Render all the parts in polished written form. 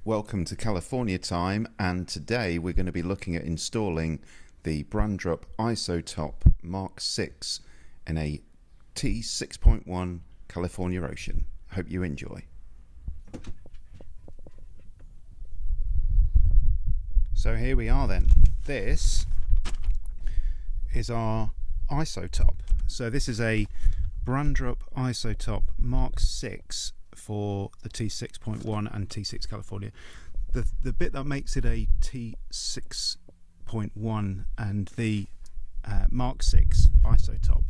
Welcome to California time, and today we're going to be looking at installing the Brandrup ISO-TOP VI in a T6.1 California Ocean. Hope you enjoy. So here we are then. This is our ISO-TOP. So this is a Brandrup ISO-TOP VI for the T6.1 and T6 California. The bit that makes it a T6.1 and the Mark 6 ISO-TOP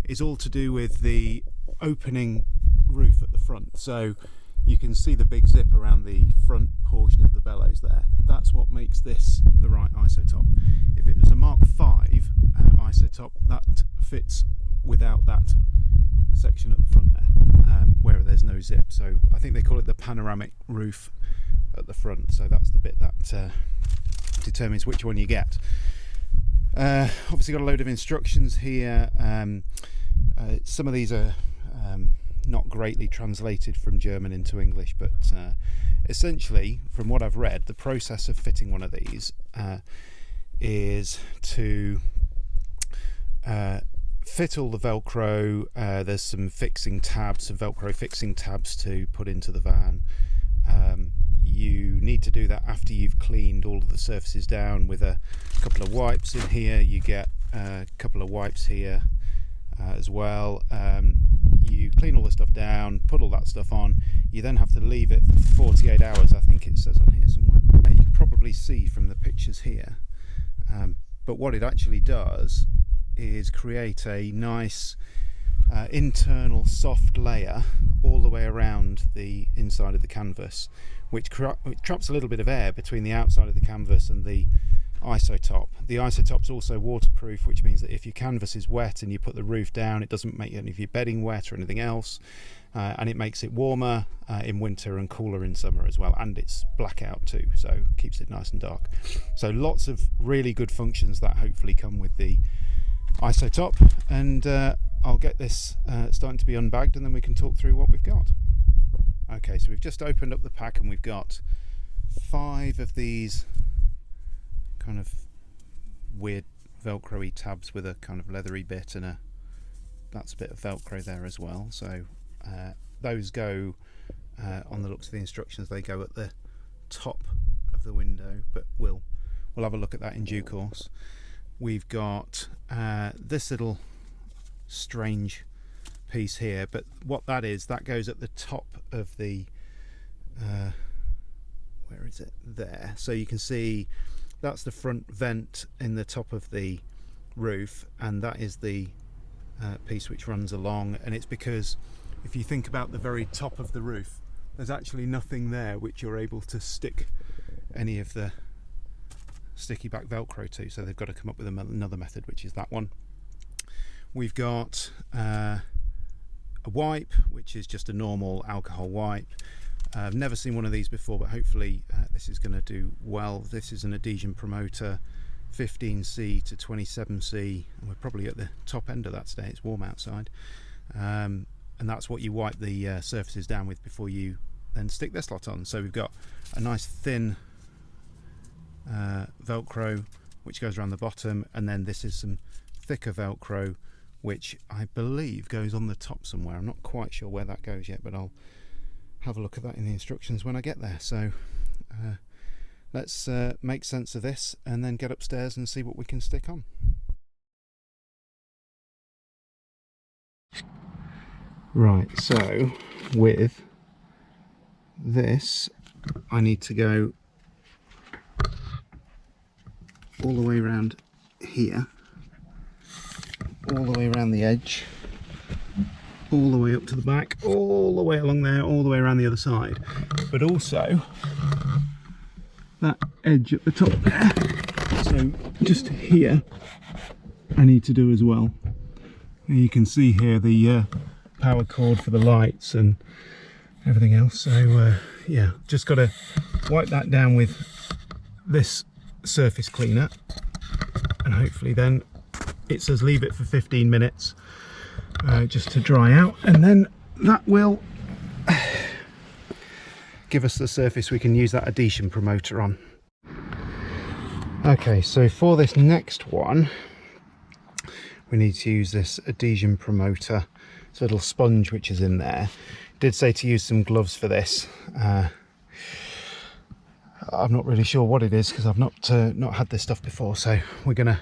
is all to do with the opening roof at the front. So you can see the big zip around the front portion of the bellows there. That's what makes this the right ISO-TOP. If it was a Mark 5 ISO-TOP, that fits without that section at the front there, where there's no zip. So I think they call it the panoramic roof at the front. So that's the bit that determines which one you get. Obviously got a load of instructions here. Some of these are not greatly translated from German into English, but essentially from what I've read, the process of fitting one of these is to fit all the Velcro. There's some fixing tabs, some Velcro fixing tabs to put into the van. You need to do that after you've cleaned all of the surfaces down with a couple of wipes in here. You get a couple of wipes here as well. You clean all the stuff down, put all that stuff on. You then have to leave it for 48 hours, I think it says on here somewhere. You can probably see from the pictures here. But what it actually does is create a nice internal soft layer all the way around the inside of the canvas, which traps a little bit of air between the outside of the canvas and the ISO-TOP. The ISO-TOP's also waterproof, which means that if your canvas is wet and you put the roof down, it doesn't make any of your bedding wet or anything else, and it makes it warmer in winter and cooler in summer as well, and it's blackout too, so keeps it nice and dark. So lots of really good functions that hopefully come with the ISO-TOP, and I'll get this starting to be unbagged, and then we can talk through what we've got. Okay, so we've just opened up the pack and we've got 5 of these kind of weird Velcro-y tabs with a kind of leathery bit, and that's a bit of Velcro there as well. So those go on the looks of the instructions, they go at the top of the window, but we'll have a look at that in due course. We've got this little strange piece here, but what that is, that goes at the top of the where is it? There. So you can see that's the front vent in the top of the roof, and that is the piece which runs along. And it's because if you think about the very top of the roof, there's actually nothing there which you're able to stick any of the sticky back Velcro to, so they've got to come up with another method, which is that one. We've got a wipe, which is just a normal alcohol wipe. I've never seen one of these before, but hopefully this is going to do well. This is an adhesion promoter, 15C to 27C, and we're probably at the top end of that today. It's warm outside, and that's what you wipe the surfaces down with before you then stick this lot on. So we've got a nice thin Velcro which goes around the bottom, and then this is some thicker Velcro which I believe goes on the top somewhere. I'm not quite sure where that goes yet, but I'll have a look at that in the instructions when I get there. So let's make sense of this and then get upstairs and see what we can stick on. Right, so with this I need to go all the way around here, all the way around the edge, all the way up to the back, all the way along there, all the way around the other side, but also that edge at the top there. So just here I need to do as well. And you can see here the power cord for the lights and everything else. So yeah, just got to wipe that down with this surface cleaner, and hopefully then it says leave it for 15 minutes just to dry out, and then that will give us the surface we can use that adhesion promoter on. Okay, so for this next one we need to use this adhesion promoter. It's a little sponge which is in there. It did say to use some gloves for this. I'm not really sure what it is because I've not had this stuff before, so we're gonna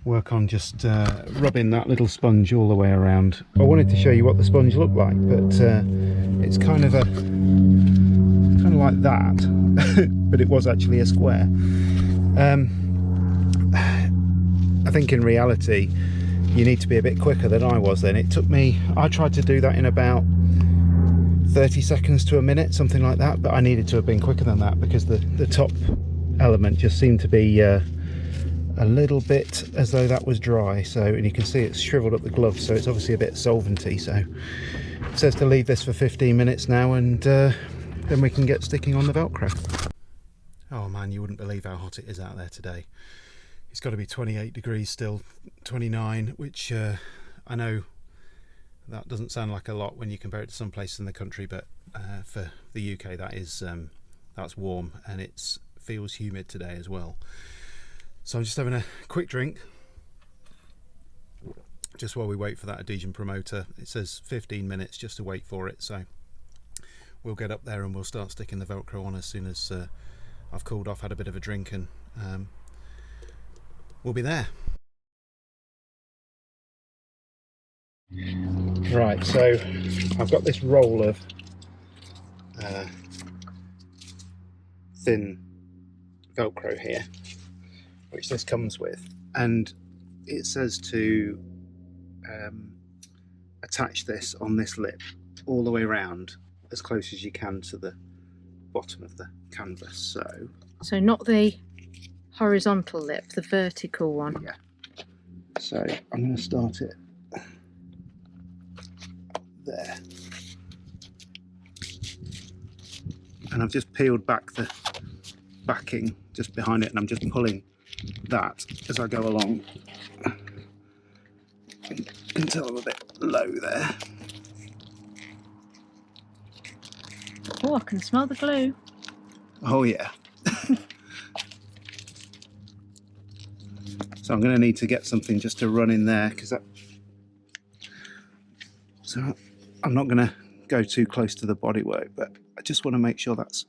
work on just rubbing that little sponge all the way around. I wanted to show you what the sponge looked like, but it's kind of like that, but it was actually a square. I think in reality you need to be a bit quicker than I was then. It took me, I tried to do that in about 30 seconds to a minute, something like that, but I needed to have been quicker than that because the top element just seemed to be a little bit as though that was dry. So, and you can see it's shriveled up the glove, so it's obviously a bit solventy. So it says to leave this for 15 minutes now, and then we can get sticking on the Velcro. Oh man, you wouldn't believe how hot it is out there today. It's got to be 28 degrees still, 29, which I know that doesn't sound like a lot when you compare it to some places in the country, but for the UK that is that's warm, and it feels humid today as well. So I'm just having a quick drink just while we wait for that adhesion promoter. It says 15 minutes just to wait for it, so we'll get up there and we'll start sticking the Velcro on as soon as I've cooled off, had a bit of a drink, and we'll be there. Right, so I've got this roll of thin Velcro here, which this comes with, and it says to attach this on this lip all the way around as close as you can to the bottom of the canvas. So not the horizontal lip, the vertical one. Yeah. So I'm going to start it there, and I've just peeled back the backing just behind it, and I'm just pulling that as I go along until I'm a bit low there. Oh, I can smell the glue. Oh yeah. So I'm going to need to get something just to run in there, because that, so I'm not going to go too close to the bodywork, but I just want to make sure that's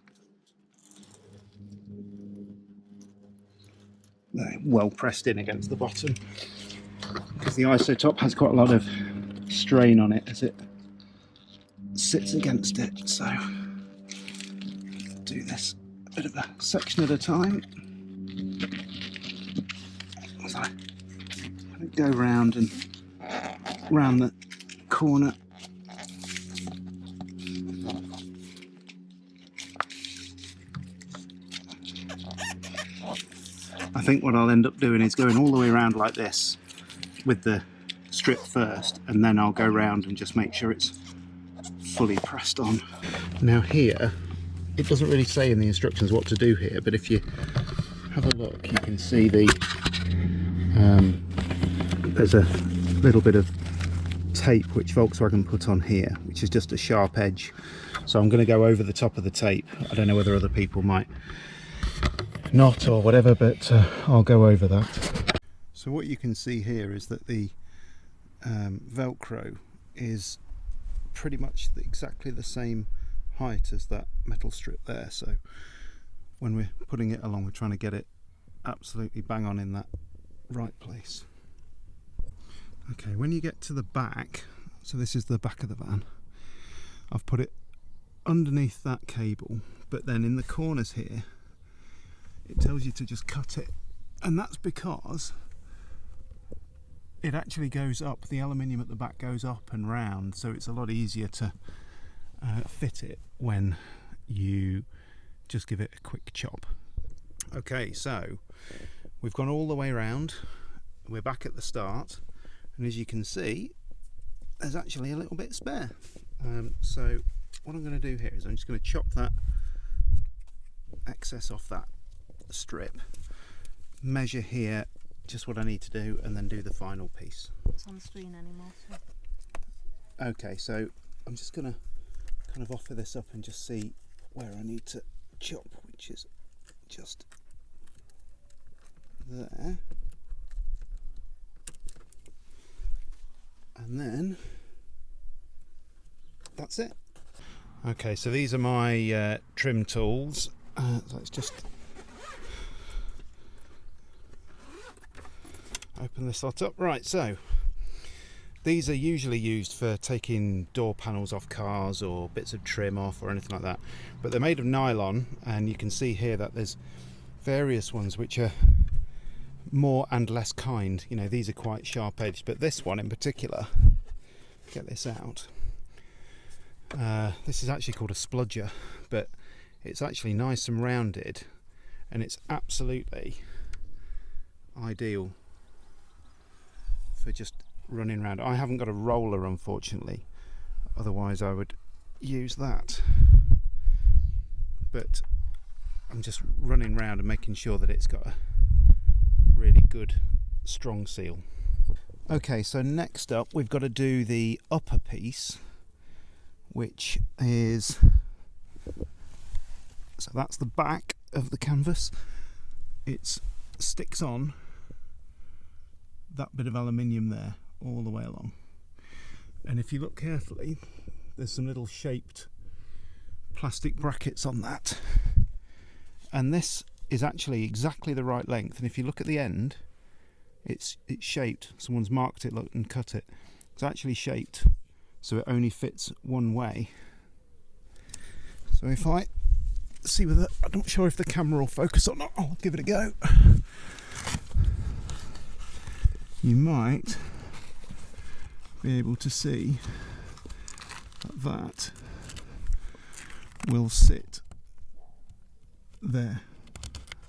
well pressed in against the bottom, because the ISO-TOP has quite a lot of strain on it as it sits against it. So do this a bit of a section at a time. So I go round and round the corner. I think what I'll end up doing is going all the way around like this with the strip first, and then I'll go round and just make sure it's fully pressed on. Now here, it doesn't really say in the instructions what to do here, but if you have a look, you can see there's a little bit of tape which Volkswagen put on here, which is just a sharp edge. So I'm going to go over the top of the tape. I don't know whether other people might not or whatever, but I'll go over that. So what you can see here is that the Velcro is pretty much exactly the same height as that metal strip there. So when we're putting it along, we're trying to get it absolutely bang on in that right place. Okay, when you get to the back, so this is the back of the van, I've put it underneath that cable, but then in the corners here it tells you to just cut it, and that's because it actually goes up, the aluminium at the back goes up and round, so it's a lot easier to fit it when you just give it a quick chop. Okay, so we've gone all the way around, we're back at the start, and as you can see there's actually a little bit spare. So what I'm going to do here is I'm just going to chop that excess off that strip, measure here just what I need to do, and then do the final piece. It's on the screen anymore. So. Okay, so I'm just going to kind of offer this up and just see where I need to chop, which is just there. And then that's it. Okay, so these are my trim tools. Let's just open this lot up. Right, so these are usually used for taking door panels off cars or bits of trim off or anything like that, but they're made of nylon, and you can see here that there's various ones which are more and less kind. You know, these are quite sharp edged, but this one in particular, get this out, this is actually called a spludger, but it's actually nice and rounded, and it's absolutely ideal for just running around. I haven't got a roller, unfortunately, otherwise I would use that, but I'm just running around and making sure that it's got a really good strong seal. Okay, so next up we've got to do the upper piece, which is, so that's the back of the canvas. It sticks on that bit of aluminium there all the way along, and if you look carefully, there's some little shaped plastic brackets on that, and this is actually exactly the right length, and if you look at the end, it's shaped. Someone's marked it, look, and cut it. It's actually shaped so it only fits one way. So if I see whether, I'm not sure if the camera will focus or not, I'll give it a go. You might be able to see that that will sit there,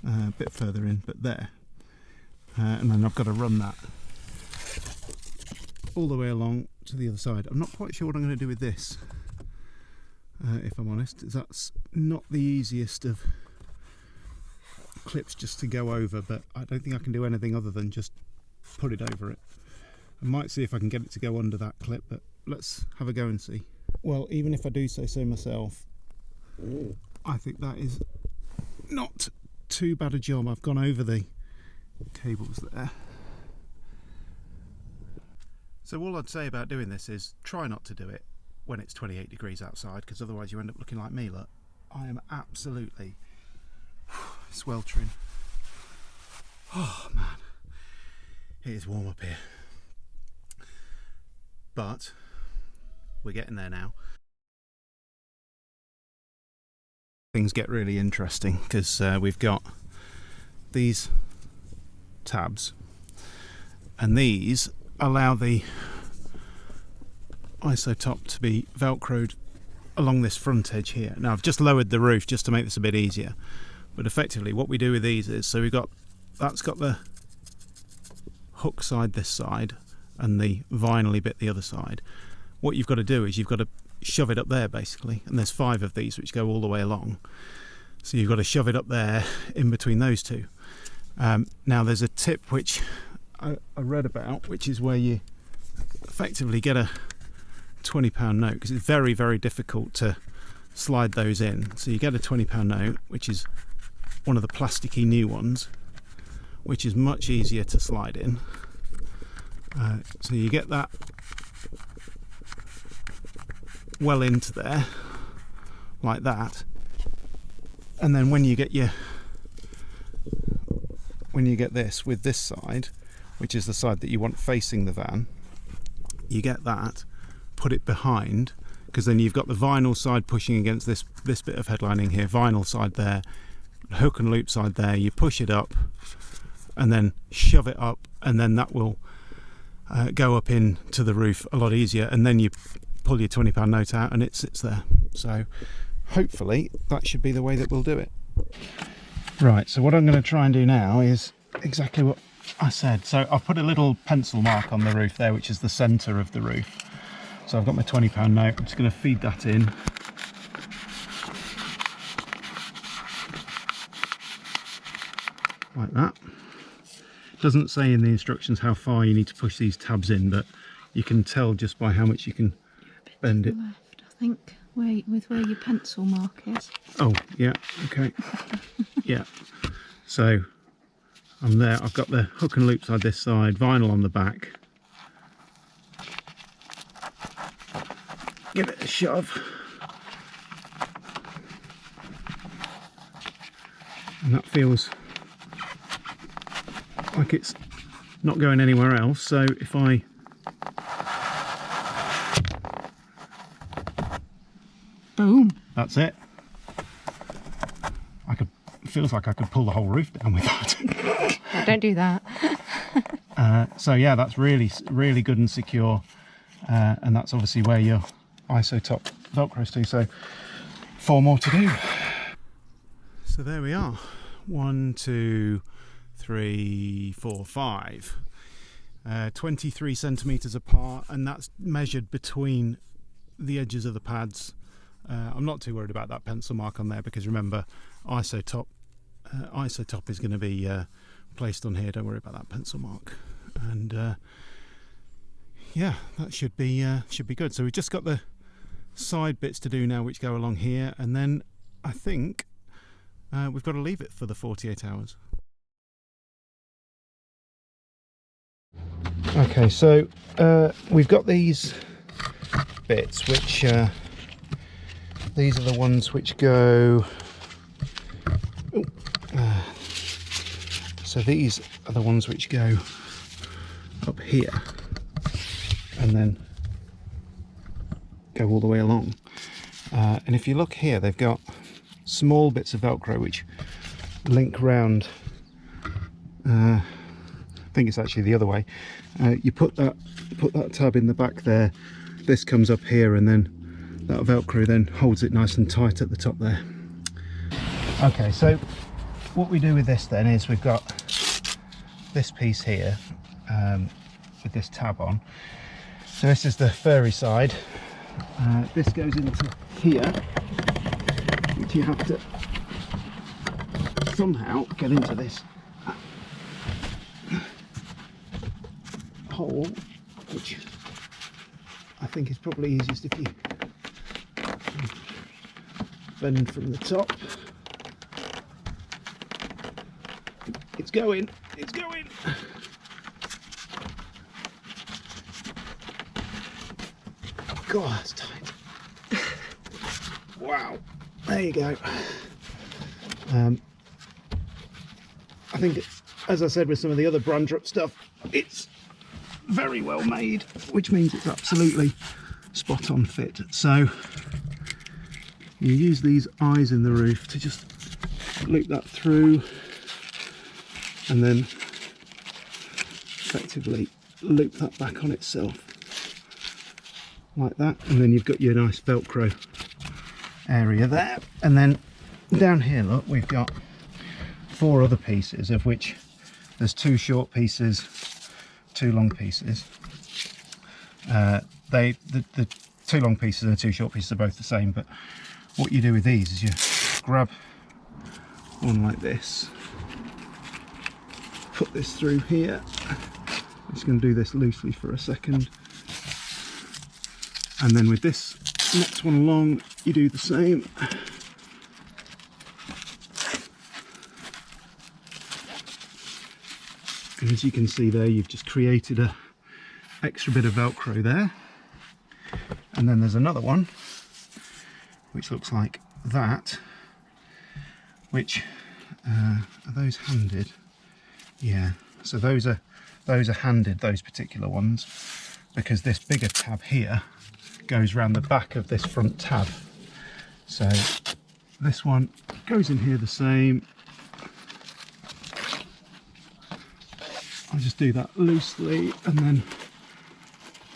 a bit further in, but there, and then I've got to run that all the way along to the other side. I'm not quite sure what I'm going to do with this, if I'm honest. That's not the easiest of clips just to go over, but I don't think I can do anything other than just put it over it. I might see if I can get it to go under that clip, but let's have a go and see. Well, even if I do say so myself, I think that is not too bad a job. I've gone over the cables there. So all I'd say about doing this is try not to do it when it's 28 degrees outside, because otherwise you end up looking like me. Look, I am absolutely sweltering. Oh man, it is warm up here, but we're getting there now. Things get really interesting because we've got these tabs, and these allow the ISO-TOP to be velcroed along this front edge here. Now I've just lowered the roof just to make this a bit easier, but effectively what we do with these is, so we've got, that's got the hook side this side and the vinyl-y bit the other side. What you've got to do is you've got to shove it up there basically, and there's 5 of these which go all the way along, so you've got to shove it up there in between those two. Now there's a tip which I read about, which is where you effectively get a £20 note, because it's very, very difficult to slide those in. So you get a £20 note, which is one of the plasticky new ones, which is much easier to slide in. So you get that well into there like that, and then when you get this with this side, which is the side that you want facing the van, you get that, put it behind, because then you've got the vinyl side pushing against this bit of headlining here, vinyl side there, hook and loop side there, you push it up and then shove it up, and then that will go up into the roof a lot easier, and then you pull your £20 note out and it sits there. So hopefully that should be the way that we'll do it. Right, so what I'm going to try and do now is exactly what I said. So I've put a little pencil mark on the roof there, which is the centre of the roof. So I've got my £20 note, I'm just going to feed that in. Like that. It doesn't say in the instructions how far you need to push these tabs in, but you can tell just by how much you can bend it. Left, I think. where your pencil mark is. Oh, yeah, okay. Yeah. So I'm there. I've got the hook and loop side this side, vinyl on the back. Give it a shove. And that feels like it's not going anywhere else. So if I Boom. that's it. It feels like I could pull the whole roof down with that. Don't do that. So yeah, that's really good and secure. And that's obviously where your ISO-TOP Velcros to. So 4 more to do. So there we are. 1, 2, 3, 4, 5. 23 centimeters apart, and that's measured between the edges of the pads. I'm not too worried about that pencil mark on there, because remember, ISO-TOP is going to be placed on here. Don't worry about that pencil mark. And yeah, that should be good. So we've just got the side bits to do now, which go along here, and then I think we've got to leave it for the 48 hours. Okay, so we've got these bits, which these are the ones which go. So these are the ones which go up here and then go all the way along. And if you look here, they've got small bits of Velcro which link round. I think it's actually the other way. You put that tab in the back there. This comes up here, and then that Velcro then holds it nice and tight at the top there. Okay, so what we do with this then is we've got this piece here with this tab on. So this is the furry side. This goes into here, which you have to somehow get into this hole, which I think is probably easiest if you bend from the top. It's going. God, that's tight. Wow, there you go. I think, as I said with some of the other Brandrup stuff, it's very well made, which means it's absolutely spot on fit. So you use these eyes in the roof to just loop that through, and then effectively loop that back on itself like that, and then you've got your nice Velcro area there. And then down here, look, we've got 4 other pieces, of which there's 2 short pieces, 2 long pieces. The 2 long pieces and the 2 short pieces are both the same, but what you do with these is you grab one like this, put this through here. I'm just going to do this loosely for a second, and then with this next one along you do the same. And as you can see there, you've just created a extra bit of Velcro there. And then there's another one which looks like that, which are those handed? Yeah, so those are handed, those particular ones, because this bigger tab here goes around the back of this front tab. So this one goes in here the same. I'll just do that loosely, and then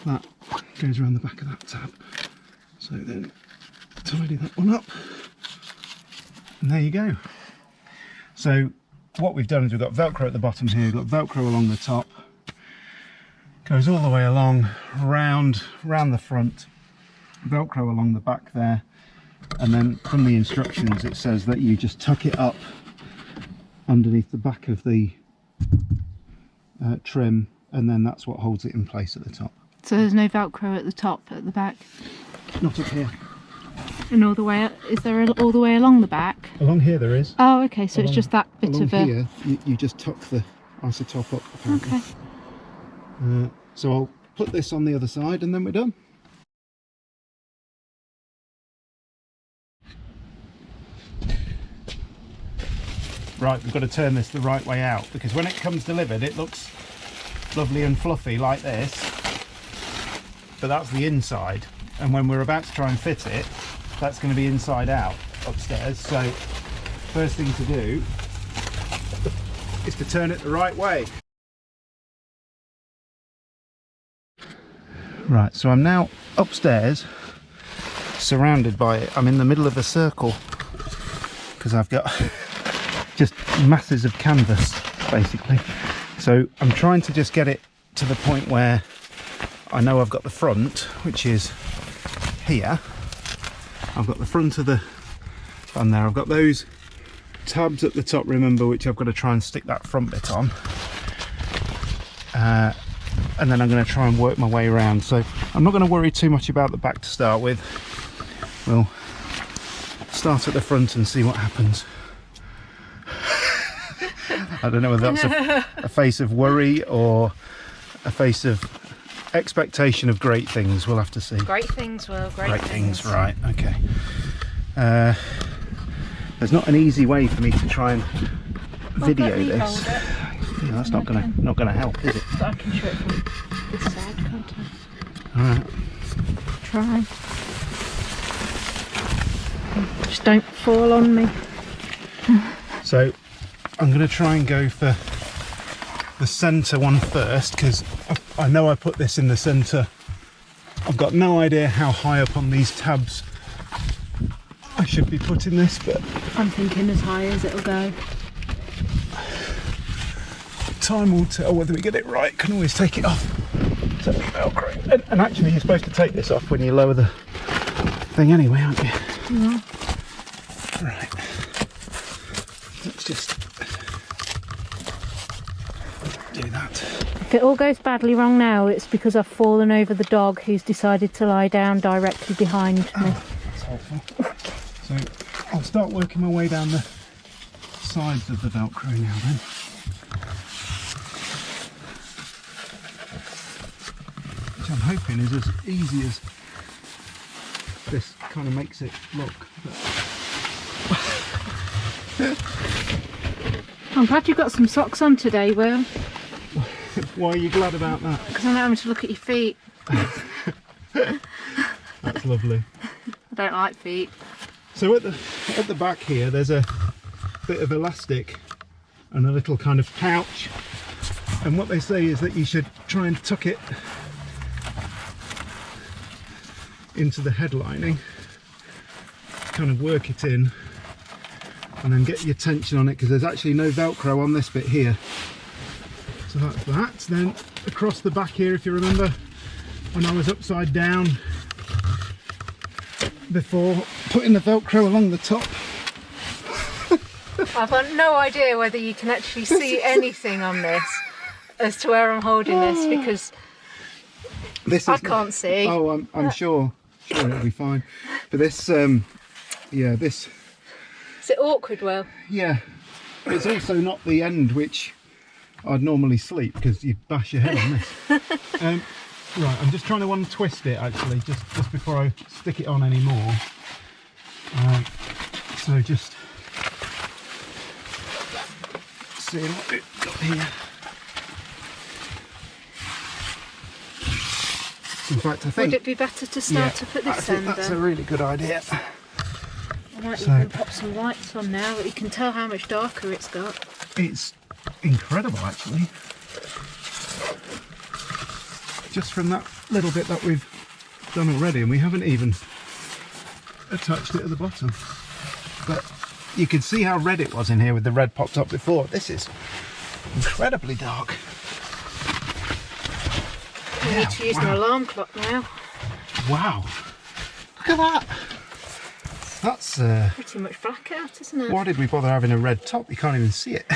that goes around the back of that tab. So then tidy that one up, and there you go. So what we've done is we've got Velcro at the bottom here, we've got Velcro along the top, goes all the way along, round the front, Velcro along the back there, and then from the instructions it says that you just tuck it up underneath the back of the trim, and then that's what holds it in place at the top. So there's no Velcro at the top, at the back? Not up here. And all the way, is there all the way along the back? Along here there is. Oh, okay, so it's just that bit of a... here, you just tuck the ISO-TOP up, apparently. Okay. So I'll put this on the other side and then we're done. Right, we've got to turn this the right way out, because when it comes delivered it looks lovely and fluffy like this, but that's the inside, and when we're about to try and fit it, that's going to be inside out upstairs. So first thing to do is to turn it the right way. Right, so I'm now upstairs, surrounded by it. I'm in the middle of a circle because I've got just masses of canvas basically. So I'm trying to just get it to the point where I know I've got the front, which is here. I've got the front of the fan there. I've got those tabs at the top, remember, which I've got to try and stick that front bit on. And then I'm going to try and work my way around. So I'm not going to worry too much about the back to start with. We'll start at the front and see what happens. I don't know whether that's a face of worry or a face of expectation of great things. We'll have to see. Great things, Will. Great things, right, okay. There's not an easy way for me to try and video this. Yeah, that's not gonna help, is it? But I can show it from this side, can't I? Alright. Try. Just don't fall on me. So I'm going to try and go for the centre one first, because I know I put this in the centre. I've got no idea how high up on these tabs I should be putting this, but I'm thinking as high as it'll go. time will tell whether we get it right. Can always take it off. So Velcro. And actually you're supposed to take this off when you lower the thing anyway, aren't you? Yeah. Right. Let's just do that. If it all goes badly wrong now, it's because I've fallen over the dog who's decided to lie down directly behind me. That's helpful. So I'll start working my way down the sides of the Velcro now then. Which I'm hoping is as easy as this kind of makes it look. I'm glad you've got some socks on today, Will. Why are you glad about that? Because I'm not having to look at your feet. That's lovely. I don't like feet. So at the back here there's a bit of elastic and a little kind of pouch, and what they say is that you should try and tuck it into the head lining, kind of work it in and then get your tension on it, because there's actually no Velcro on this bit here. So that's that. Then across the back here, if you remember when I was upside down before putting the Velcro along the top. I've got no idea whether you can actually see anything on this as to where I'm holding this, because I can't see. Oh, I'm sure it'll be fine. But this, yeah, this. Is it awkward, Will? Yeah, it's also not the end which I'd normally sleep, because you bash your head on this. Right, I'm just trying to untwist it actually, just before I stick it on anymore. So just seeing what we've got here. In fact, I think... Would it be better to start up at this end? That's a really good idea. I might even pop some lights on now, but you can tell how much darker it's got. It's incredible actually. Just from that little bit that we've done already, and we haven't even attached it at the bottom. But you can see how red it was in here with the red popped up before. This is incredibly dark. We need to use an alarm clock now. Wow, look at that. That's pretty much blackout, isn't it? Why did we bother having a red top? You can't even see it.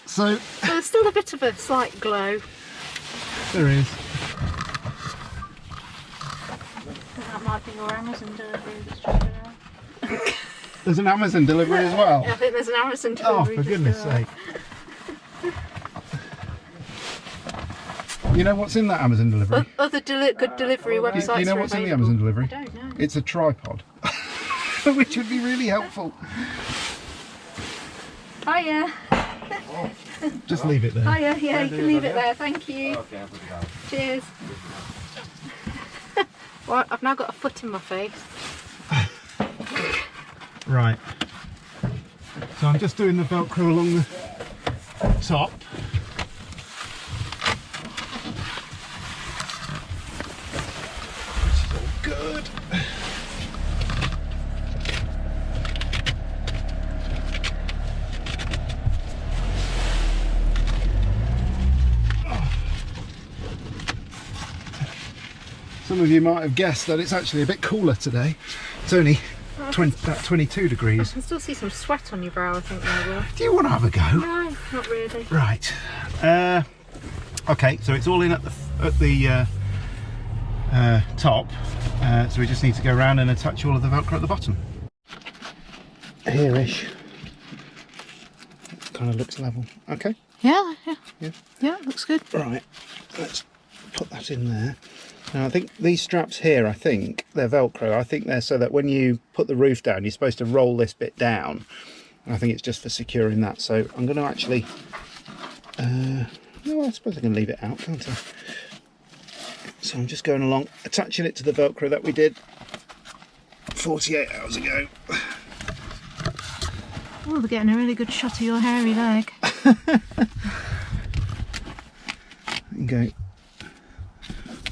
So there's still a bit of a slight glow. There is. That might Might be your Amazon delivery that's just arrived. There's an Amazon delivery as well? I think there's an Amazon delivery. Oh, for goodness sake. You know what's in that Amazon delivery? Other good delivery websites. Do you know what's in the Amazon delivery? I don't know. It's a tripod, which would be really helpful. Hiya. Just leave it there. Hiya, yeah, you can leave it there, thank you. Okay, I'll put it down. Cheers. Well, I've now got a foot in my face. Right. So I'm just doing the Velcro along the top. Which is all good. Some of you might have guessed that it's actually a bit cooler today. It's only 22 degrees. I can still see some sweat on your brow, I think, there, Will. Do you want to have a go? No, not really. Right. Okay, so it's all in at the top. So we just need to go around and attach all of the Velcro at the bottom. Here-ish. Kind of looks level. Okay. Yeah, looks good. Right. Let's put that in there. Now I think these straps here, I think they're Velcro. I think they're so that when you put the roof down, you're supposed to roll this bit down. I think it's just for securing that. So I'm going to actually, no, I suppose I can leave it out, can't I? So I'm just going along, attaching it to the Velcro that we did 48 hours ago. Oh, we're getting a really good shot of your hairy leg. And go.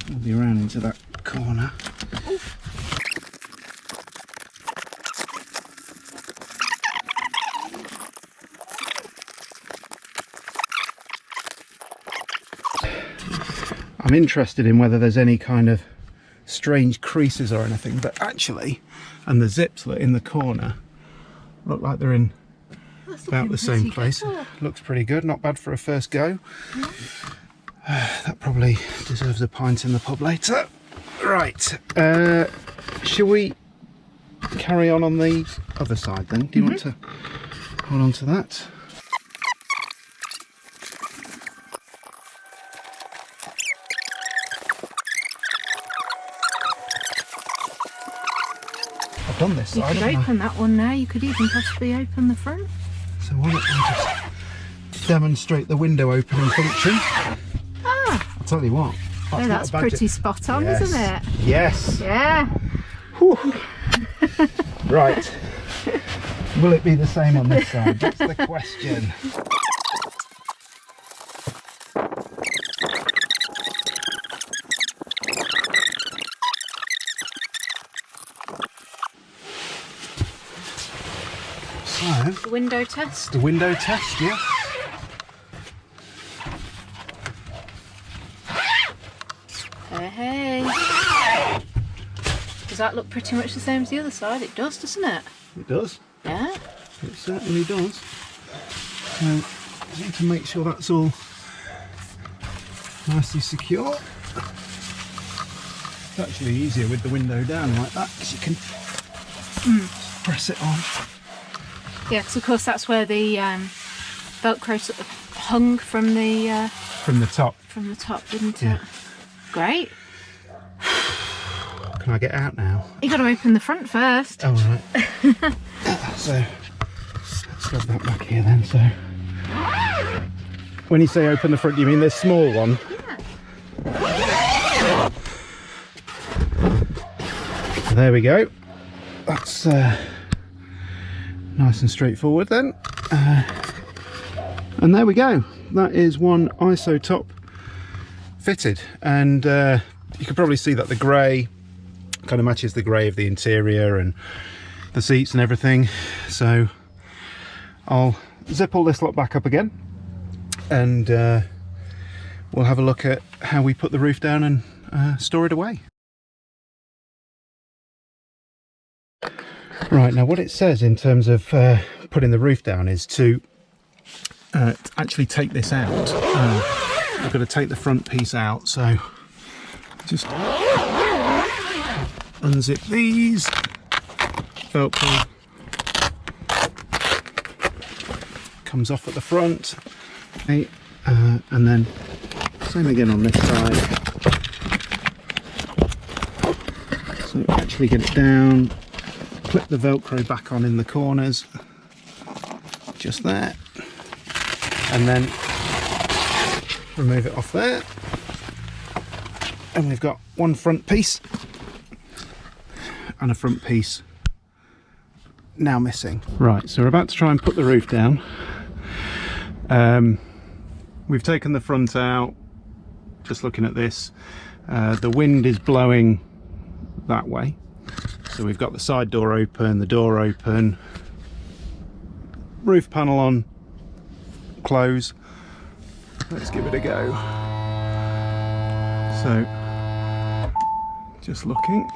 We'll be around into that corner. Oof. I'm interested in whether there's any kind of strange creases or anything, but actually, and the zips that are in the corner look like they're in about the same place. Looks pretty good, not bad for a first go. That probably deserves a pint in the pub later. Right, shall we carry on the other side then? Do you want to hold on to that? I've done this You side. could open that one now, you could even possibly open the front. So why don't we just demonstrate the window opening function? I'll tell you what. That's pretty spot on, yes. Isn't it? Yes. Yeah. Whew. Right. Will it be the same on this side? That's the question. So, The window test. the window test, yeah. Hey. Does that look pretty much the same as the other side? It does, doesn't it? It does. Yeah. It certainly does. So, I need to make sure that's all nicely secure. It's actually easier with the window down like that because you can press it on. Yeah, because of course that's where the Velcro sort of hung from the top. From the top, didn't Yeah. it? Great. Can I get out now? You got to open the front first. Oh right. So let's grab that back here then. So when you say open the front, do you mean this small one? Yeah. There we go. That's nice and straightforward then. And there we go. That is one ISO-TOP fitted, and you can probably see that the grey kind of matches the grey of the interior and the seats and everything. So I'll zip all this lot back up again, and we'll have a look at how we put the roof down and store it away. Right, now what it says in terms of putting the roof down is to actually take this out. I've got to take the front piece out, so just unzip these, Velcro comes off at the front, okay, and then same again on this side. So actually get it down, clip the Velcro back on in the corners, just there, and then remove it off there, and we've got one front piece and a front piece now missing. Right, so we're about to try and put the roof down. We've taken the front out, just looking at this. The wind is blowing that way, so we've got the side door open, the door open, roof panel on, close. Let's give it a go. So just looking,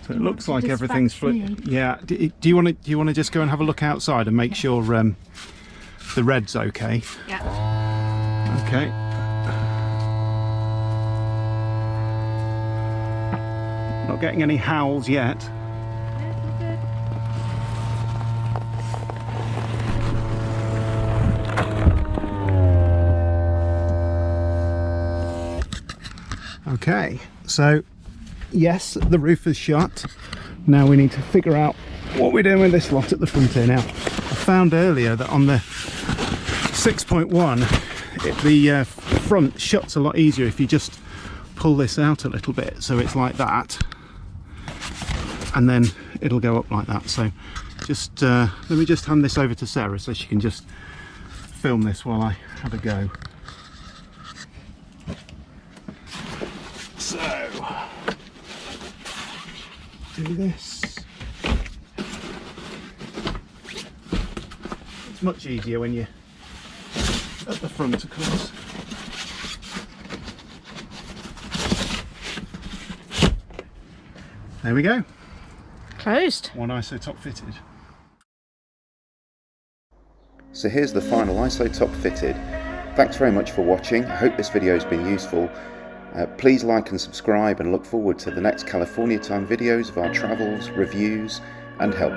so it looks like everything's yeah. Do you want to just go and have a look outside and make sure the red's okay? Yeah. Okay. Not getting any howls yet. Okay, so yes, the roof is shut. Now we need to figure out what we're doing with this lot at the front here. Now, I found earlier that on the 6.1 the front shuts a lot easier if you just pull this out a little bit, so it's like that, and then it'll go up like that. So just let me just hand this over to Sarah so she can just film this while I have a go. So do this. It's much easier when you're at the front, of course. There we go. Closed. One ISO-TOP fitted. So here's the final ISO-TOP fitted. Thanks very much for watching. I hope this video has been useful. Please like and subscribe, and look forward to the next California time videos of our travels, reviews and help.